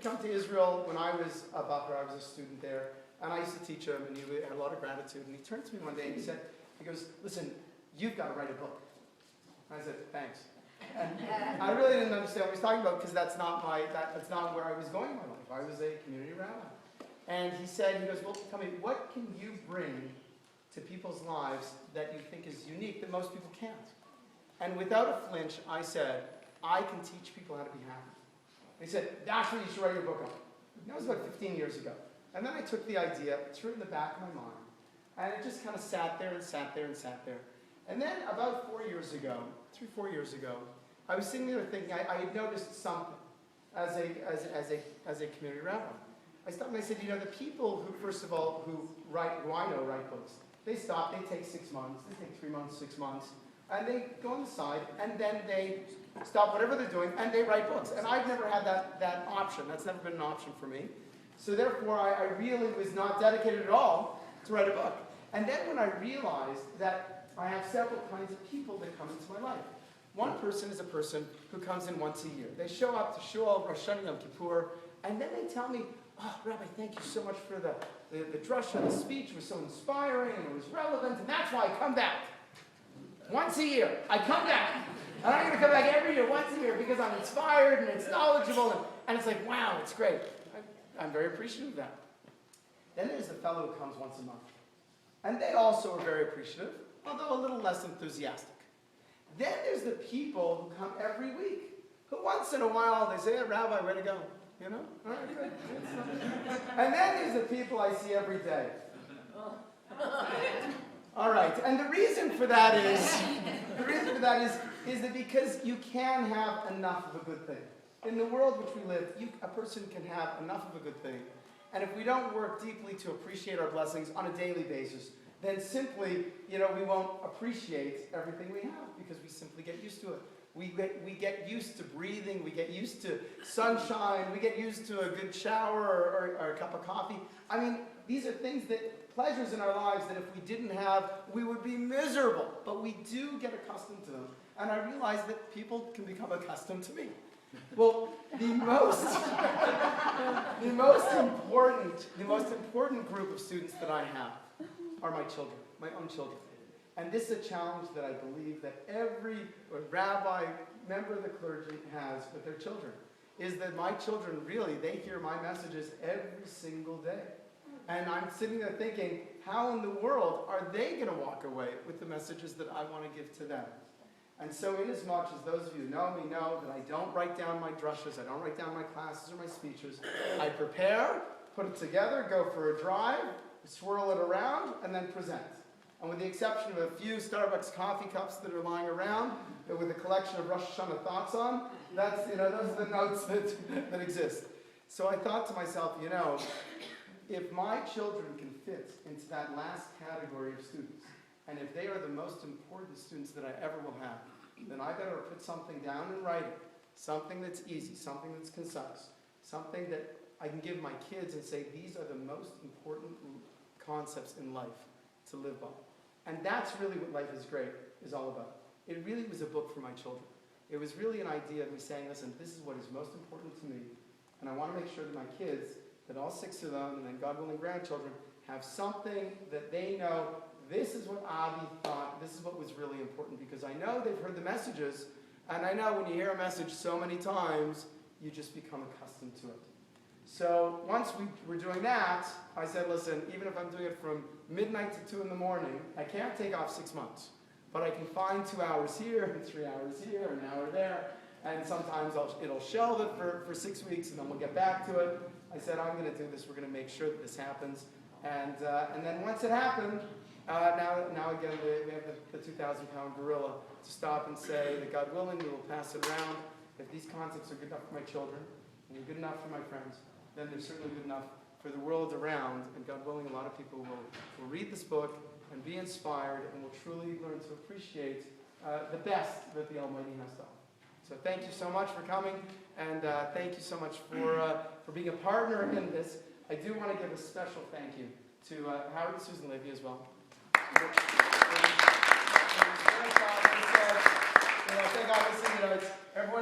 he'd come to Israel when I was a bacher. I was a student there, and I used to teach him, and he had a lot of gratitude. And he turned to me one day and he goes, listen, you've got to write a book. And I said, thanks. And I really didn't understand what he was talking about because that's not where I was going in my life. I was a community rabbi. And he goes, well, tell me, what can you bring to people's lives that you think is unique that most people can't? And without a flinch, I said, I can teach people how to be happy. And he said, that's what you should write your book on. And that was about 15 years ago. And then I took the idea, threw it in the back of my mind, and it just kind of sat there and sat there and sat there. And then about 4 years ago, 4 years ago, I was sitting there thinking, I had noticed something as a community rabbi. I stopped and I said, the people who, first of all, who I know write books, they stop, they take 6 months, they take 3 months, 6 months, and they go on the side, and then they stop whatever they're doing, and they write books. And I've never had that option. That's never been an option for me. So therefore, I really was not dedicated at all to write a book. And then when I realized that I have several kinds of people that come into my life. One person is a person who comes in once a year. They show up to Shul, Rosh Hashanah, Yom Kippur, and then they tell me, oh, Rabbi, thank you so much for the drasha, the speech was so inspiring, and it was relevant, and that's why I come back. Once a year, I come back. And I'm going to come back every year, once a year, because I'm inspired, and it's knowledgeable, and it's like, wow, it's great. I'm very appreciative of that. Then there's the fellow who comes once a month. And they also are very appreciative, although a little less enthusiastic. Then there's the people who come every week, who once in a while they say, hey, Rabbi, way to go. All right, good. And then there's the people I see every day. All right, and the reason for that is that because you can have enough of a good thing. In the world which we live, a person can have enough of a good thing. And if we don't work deeply to appreciate our blessings on a daily basis, then simply, we won't appreciate everything we have because we simply get used to it. We get used to breathing, we get used to sunshine, we get used to a good shower or a cup of coffee. I mean, these are pleasures in our lives that if we didn't have, we would be miserable. But we do get accustomed to them. And I realize that people can become accustomed to me. Well, the most important group of students that I have are my children, my own children. And this is a challenge that I believe that every rabbi, member of the clergy has with their children, is that my children really, they hear my messages every single day. And I'm sitting there thinking, how in the world are they going to walk away with the messages that I want to give to them? And so inasmuch as those of you who know me know that I don't write down my drushes, I don't write down my classes or my speeches, I prepare, put it together, go for a drive, swirl it around, and then present. And with the exception of a few Starbucks coffee cups that are lying around, with a collection of Rosh Hashanah thoughts on, those are the notes that exist. So I thought to myself, if my children can fit into that last category of students, and if they are the most important students that I ever will have, then I better put something down in writing, something that's easy, something that's concise, something that I can give my kids and say, these are the most important concepts in life to live by. And that's really what Life is Great is all about. It really was a book for my children. It was really an idea of me saying, listen, this is what is most important to me, and I want to make sure that my kids, that all 6 of them, and then God willing grandchildren, have something that they know, this is what Avi thought, this is what was really important, because I know they've heard the messages, and I know when you hear a message so many times, you just become accustomed to it. So once we were doing that, I said, listen, even if I'm doing it from midnight to 2 in the morning, I can't take off 6 months. But I can find 2 hours here, and 3 hours here, and an hour there, and sometimes it'll shelve it for 6 weeks, and then we'll get back to it. I said, I'm going to do this, we're going to make sure that this happens. And then once it happened, now again, we have the 2,000-pound gorilla to stop and say that God willing, we will pass it around. If these concepts are good enough for my children, and they're good enough for my friends, then they're certainly good enough for the world around. And God willing, a lot of people will read this book and be inspired and will truly learn to appreciate the best that the Almighty has to offer. So thank you so much for coming, and thank you so much for being a partner in this. I do want to give a special thank you to Howard and Susan Levy as well. I think obviously, everyone